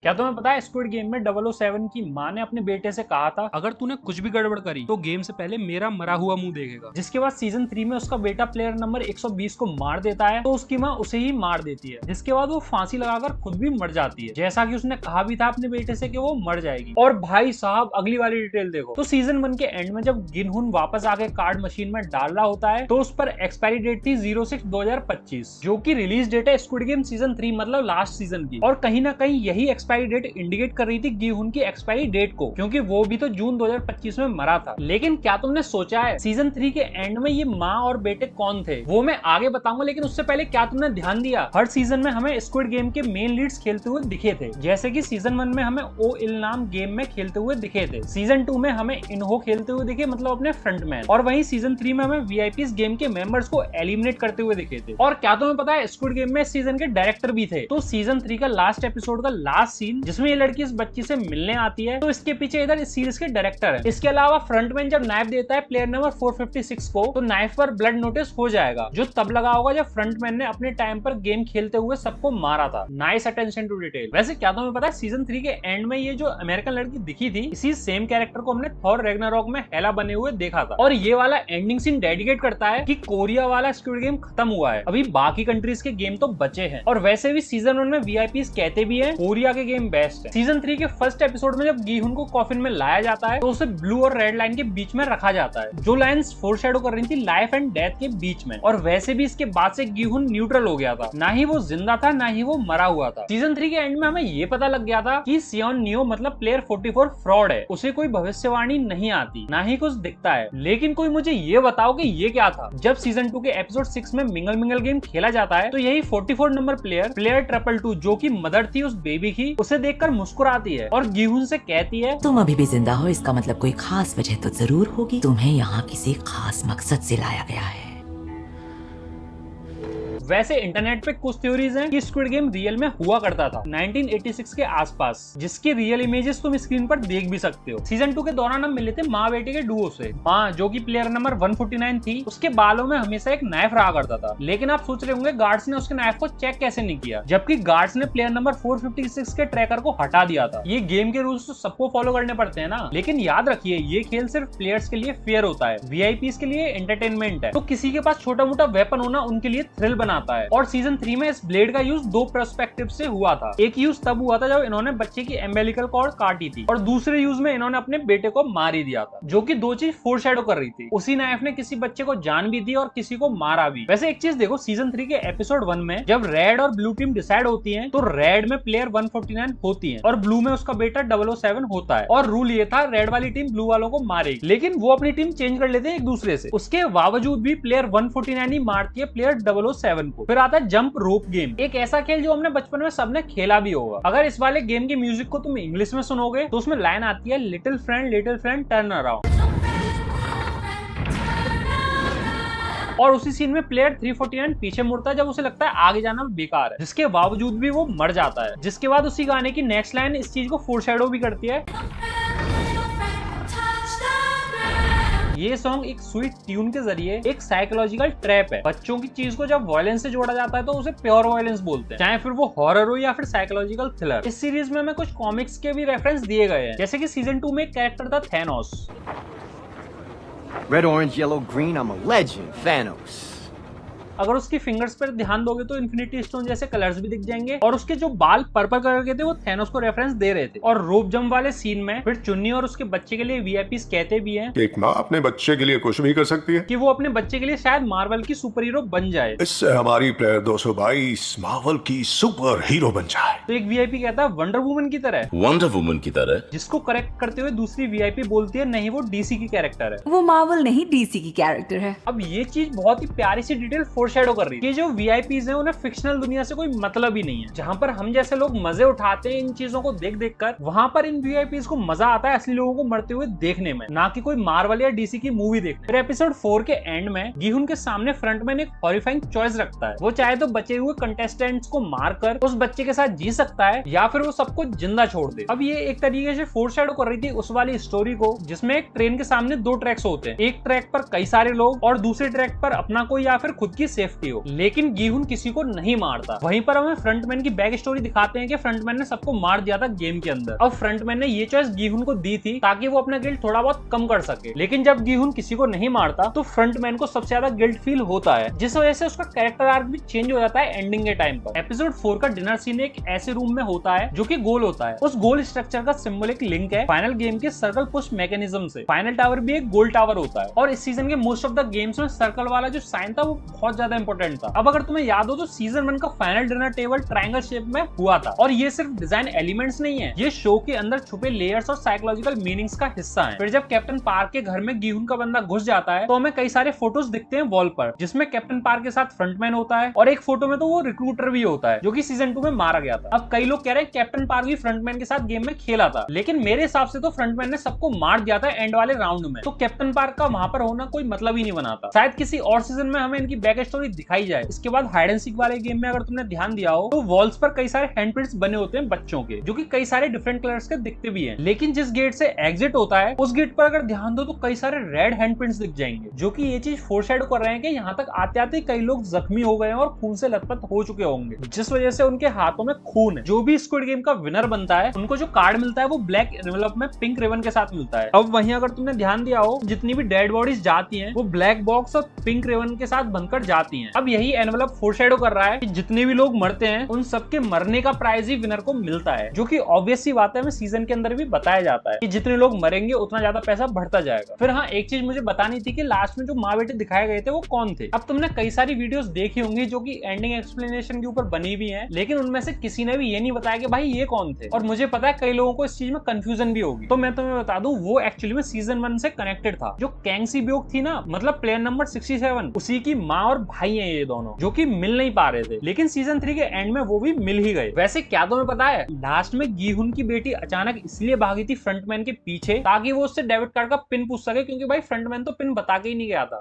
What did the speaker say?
क्या तुम्हें पता है स्क्विड गेम में 007 की माँ ने अपने बेटे से कहा था अगर तूने कुछ भी गड़बड़ करी तो गेम से पहले मेरा मरा हुआ मुंह देखेगा। जिसके बाद सीजन 3 में उसका बेटा प्लेयर नंबर 120 को मार देता है तो उसकी माँ उसे ही मार देती है, जिसके बाद वो फांसी लगाकर खुद भी मर जाती है, जैसा कि उसने कहा भी था अपने बेटे से कि वो मर जाएगी। और भाई साहब अगली वाली डिटेल देखो, तो सीजन 1 के एंड में जब गिनहुन वापस आके कार्ड मशीन में डाल रहा होता है तो उस पर एक्सपायरी डेट थी 06/2025, जो की रिलीज डेट है स्क्विड गेम सीजन 3 मतलब लास्ट सीजन की। और कहीं ना कहीं यही एक्सपायरी डेट इंडिकेट कर रही थी गिहुन की एक्सपायरी डेट को, क्योंकि वो भी तो जून 2025 में मरा था। लेकिन क्या तुमने सोचा है सीजन 3 के एंड में ये माँ और बेटे कौन थे? वो मैं आगे बताऊंगा, लेकिन उससे पहले क्या तुमने ध्यान दिया हर सीजन में हमें स्क्विड गेम के मेन लीड्स खेलते हुए दिखे थे। जैसे कि सीजन 1 में हमें ओ इल नाम गेम में खेलते हुए दिखे थे, सीजन 2 में हमें इनहो खेलते हुए दिखे मतलब अपने फ्रंटमैन, और वहीं सीजन 3 में हमें वीआईपीज गेम के मेंबर्स को एलिमिनेट करते हुए दिखे थे। और क्या तुम्हें पता है स्क्विड गेम में इस सीजन के डायरेक्टर भी थे। तो सीजन 3 का लास्ट एपिसोड का लास्ट सीन जिसमें ये लड़की इस बच्ची से मिलने आती है, तो इसके पीछे इधर इस सीरीज के डायरेक्टर है। इसके अलावा फ्रंटमैन जब नाइफ देता है प्लेयर नंबर 456 को, तो नाइफ पर ब्लड नोटिस हो जाएगा, जो तब लगा होगा जब फ्रंटमैन ने अपने टाइम पर गेम खेलते हुए सबको मारा था। Nice attention to detail. वैसे क्या तुम्हें पता है सीजन 3 के एंड में ये जो अमेरिकन लड़की दिखी थी, इसी सेम कैरेक्टर को हमने थॉर रैग्नारॉक में हेला बने हुए देखा था। और ये वाला एंडिंग सीन डेडिकेट करता है कि कोरिया वाला स्क्विड गेम खत्म हुआ है, अभी बाकी कंट्रीज के गेम तो बचे हैं। और वैसे भी सीजन 1 में वीआईपीज कहते भी हैं कोरिया के गेम बेस्ट है। सीजन 3 के फर्स्ट एपिसोड में जब गिहुन को कॉफिन में लाया जाता है तो उसे ब्लू और रेड लाइन के बीच में रखा जाता है, जो लाइंस फोरशैडो कर रही थी लाइफ एंड डेथ के बीच में। और वैसे भी इसके बाद से गिहुन न्यूट्रल हो गया था, ना ही वो जिंदा था ना ही वो मरा हुआ था। सीजन 3 के एंड में हमें ये पता लग गया था कि सियोन नियो मतलब प्लेयर 44 फ्रॉड है, उसे कोई भविष्यवाणी नहीं आती, ना ही कुछ दिखता है। लेकिन कोई मुझे ये बताओ कि ये क्या था? जब सीजन 2 के एपिसोड 6 में मिंगल गेम खेला जाता है तो यही 44 नंबर प्लेयर 222 जो की मदर थी उस बेबी की, उसे देखकर मुस्कुराती है और गिहुन से कहती है तुम अभी भी जिंदा हो, इसका मतलब कोई खास वजह तो जरूर होगी, तुम्हें यहाँ किसी खास मकसद से लाया गया है। वैसे इंटरनेट पे कुछ थ्योरीज हैं कि स्क्विड गेम रियल में हुआ करता था 1986 के आसपास, जिसकी रियल इमेजेस तुम स्क्रीन पर देख भी सकते हो। सीजन 2 के दौरान हम मिले थे माँ बेटे के डुओ से। माँ जो कि प्लेयर नंबर 149 थी, उसके बालों में हमेशा एक नाइफ रहा करता था। लेकिन आप सोच रहे होंगे गार्ड्स ने उसके नाइफ को चेक कैसे नहीं किया, जबकि गार्ड्स ने प्लेयर नंबर 456 के ट्रैकर को हटा दिया था। ये गेम के रूल्स तो सबको फॉलो करने पड़ते हैं ना, लेकिन याद रखिए ये खेल सिर्फ प्लेयर्स के लिए फेयर होता है, वीआईपीज के लिए एंटरटेनमेंट है। तो किसी के पास छोटा मोटा वेपन होना उनके लिए थ्रिल बनाता है। और सीजन 3 में इस ब्लेड का यूज दो पर्सपेक्टिव से हुआ था। एक यूज तब हुआ था जब इन्होंने बच्चे की एम्बेलिकल कॉर्ड काटी थी, और दूसरे यूज में इन्होंने अपने बेटे को मार ही दिया था, जो कि दो चीज फोरशैडो कर रही थी। उसी नाइफ ने किसी बच्चे को जान भी दी और किसी को मारा भी। वैसे एक चीज देखो, सीजन 3 के एपिसोड 1 में जब रेड और ब्लू टीम डिसाइड होती है तो रेड में प्लेयर 149 होती है और ब्लू में उसका बेटा 007 होता है। और रूल ये था रेड वाली टीम ब्लू वालों को मारेगी, लेकिन वो अपनी टीम चेंज कर लेते हैं एक दूसरे से। उसके बावजूद भी प्लेयर 149 ही मारती है प्लेयर 007 को। फिर आता है जंप रोप गेम, एक ऐसा खेल जो हमने बचपन में सबने खेला भी होगा। अगर इस वाले गेम के म्यूजिक को तुम इंग्लिश में सुनोगे तो उसमें लाइन आती है लिटिल फ्रेंड टर्न अराउंड। और उसी सीन में प्लेयर 349 पीछे मुड़ता है जब उसे लगता है आगे जाना बेकार है, जिसके बावजूद भी वो मर जाता है। जिसके बाद उसी गाने की नेक्स्ट लाइन इस चीज को फोरशैडो भी करती है। ये सॉन्ग एक स्वीट ट्यून के जरिए एक साइकोलॉजिकल ट्रैप है। बच्चों की चीज को जब वायलेंस से जोड़ा जाता है तो उसे प्योर वायलेंस बोलते हैं, चाहे फिर वो हॉरर हो या फिर साइकोलॉजिकल थ्रिलर। इस सीरीज में हमें कुछ कॉमिक्स के भी रेफरेंस दिए गए हैं, जैसे कि सीजन 2 में एक कैरेक्टर था Thanos. Red, orange, yellow, green, I'm a legend, Thanos. अगर उसकी फिंगर्स पर ध्यान दोगे तो इन्फिनिटी स्टोन जैसे कलर्स भी दिख जाएंगे, और उसके जो बाल पर्पल कलर के थे वो थैनोस को रेफरेंस दे रहे थे। और रोप जंप वाले सीन में फिर चुन्नी और उसके बच्चे के लिए वीआईपीज कहते भी हैं एक माँ अपने बच्चे के लिए कुछ भी कर सकती है, कि वो अपने बच्चे के लिए शायद मार्वल की सुपर हीरो बन जाए। इससे हमारी प्लेयर 222 मार्वल की सुपर हीरो बन जाए। तो एक वीआईपी कहता है वंडर वुमन की तरह, जिसको करेक्ट करते हुए दूसरी वीआईपी बोलती है नहीं वो डीसी की कैरेक्टर है, वो मार्वल नहीं डीसी की कैरेक्टर है। अब ये चीज बहुत ही प्यारी सी डिटेल फोरशैडो कर रही है कि जो वीआईपीज हैं उन्हें फिक्शनल दुनिया से कोई मतलब ही नहीं है। जहां पर हम जैसे लोग मजे उठाते हैं इन चीजों को देख देख कर, वहां पर इन वीआईपीज को मजा आता है असली लोगों को मरते हुए देखने में, ना कि कोई मार्वल या डीसी की मूवी देखने। फिर एपिसोड 4 के एंड में गिहुन के सामने फ्रंटमैन एक हॉरिफाइंग चॉइस रखता है। वो चाहे तो बचे हुए कंटेस्टेंट्स को मारकर उस बच्चे के साथ जी सकता है, या फिर वो सबको जिंदा छोड़ दे। अब ये एक तरीके से फोरशैडो कर रही थी उस वाली स्टोरी को जिसमें एक ट्रेन के सामने दो ट्रैक्स होते हैं, एक ट्रैक पर कई सारे लोग और दूसरे ट्रैक पर अपना कोई या फिर खुद की सेफ्टी हो। लेकिन गीहुन किसी को नहीं मारता। वहीं पर हमें फ्रंटमैन की बैक स्टोरी दिखाते हैं कि फ्रंटमैन ने सबको मार दिया था गेम के अंदर। अब फ्रंटमैन ने ये चॉइस गीहुन को दी थी ताकि वो अपना गिल्ट थोड़ा बहुत कम कर सके। लेकिन जब गीहुन किसी को नहीं मारता तो फ्रंटमैन को सबसे ज्यादा गिल्ट फील होता है, जिस वजह से उसका कैरेक्टर आर्क भी चेंज हो जाता है एंडिंग के टाइम पर। एपिसोड 4 का डिनर सीन एक ऐसे रूम में होता है जो कि गोल होता है। उस गोल स्ट्रक्चर का सिंबॉलिक लिंक है फाइनल गेम के सर्कल पुश मैकेनिज्म से। फाइनल टावर भी एक गोल टावर होता है और इस सीजन के मोस्ट ऑफ द गेम्स में सर्कल वाला जो साइन था वो बहुत ज्यादा इंपॉर्टेंट था। अब अगर तुम्हें याद हो तो सीजन 1 का final dinner table triangle shape में हुआ था और ये सिर्फ डिजाइन एलिमेंट्स नहीं है, ये शो के अंदर छुपे लेयर्स और साइकोलॉजिकल मीनिंग्स का हिस्सा है। फिर जब कैप्टन पार्क के घर में गीहुन का बंदा घुस जाता है तो हमें कई सारे फोटोज दिखते हैं वॉल पर, जिसमें कैप्टन पार्क के साथ फ्रंटमैन होता है और एक फोटो में तो वो रिक्रूटर भी होता है जो कि सीजन 2 में मारा गया था। अब कई लोग कह रहे हैं कैप्टन पार्क भी फ्रंटमैन के साथ गेम में खेला था, लेकिन मेरे हिसाब से तो फ्रंटमैन ने सबको मार दिया था एंड वाले राउंड में, तो कैप्टन पार्क का वहां पर होना कोई मतलब ही नहीं बनाता। शायद किसी और सीजन में हमें इनकी बैक स्टोरी दिखाई जाए। इसके बाद हाइड एंड सीक वाले गेम में अगर तुमने ध्यान दिया हो तो वॉल्स पर कई सारे हैंडप्रिंट्स बने होते हैं बच्चों के, जो कि कई सारे डिफरेंट कलर्स के दिखते भी हैं। लेकिन जिस गेट से एग्जिट होता है उस गेट पर अगर ध्यान दो तो कई सारे रेड हैंडप्रिंट्स दिख जाएंगे, जो कि ये चीज फोरशैडो कर रहे हैं कि यहाँ तक आते आते कई लोग जख्मी हो गए हैं और खून से लथपथ हो चुके होंगे, जिस वजह से उनके हाथों में खून है। जो भी स्क्विड गेम का विनर बनता है उनको जो कार्ड मिलता है वो ब्लैक एनवेलप में पिंक रिबन के साथ मिलता है। अब वहीं अगर तुमने ध्यान दिया हो जितनी भी डेड बॉडीज जाती हैं वो ब्लैक बॉक्स और पिंक रिबन के साथ बनकर जाती हैं। अब यही एनवेलप फोरशैडो कर रहा है कि जितने भी लोग मरते हैं उन सबके मरने का प्राइज ही विनर को मिलता है, जो कि ऑब्वियस सी बात है, हमें सीजन के अंदर भी बताया जाता है कि जितने लोग मरेंगे उतना ज्यादा पैसा बढ़ता जाएगा। फिर हाँ, एक चीज मुझे बतानी थी कि लास्ट में जो माँ बेटे दिखाए गए थे वो कौन थे। अब तुमने कई सारी वीडियोस देखी होंगी जो कि एंडिंग एक्सप्लेनेशन के ऊपर बनी भी हैं, लेकिन उनमें से किसी ने भी ये नहीं बताया कि भाई ये कौन थे। और मुझे पता है कई लोगों को इस चीज में कंफ्यूजन भी होगी, तो मैं तुम्हें बता दूं वो एक्चुअली में सीजन 1 से कनेक्टेड था। जो कैंग सी ब्योक थी ना, मतलब प्लेयर नंबर 67, उसी की माँ और भाई हैं ये दोनों, जो कि मिल नहीं पा रहे थे, लेकिन सीजन 3 के एंड में वो भी मिल ही गए। वैसे क्या तुम्हें पता है लास्ट में गीहुन की बेटी अचानक इसलिए भागी थी फ्रंटमैन के पीछे ताकि वो उससे डेबिट कार्ड का पिन पूछ सके, क्योंकि भाई फ्रंटमैन तो पिन बता के ही नहीं गया था।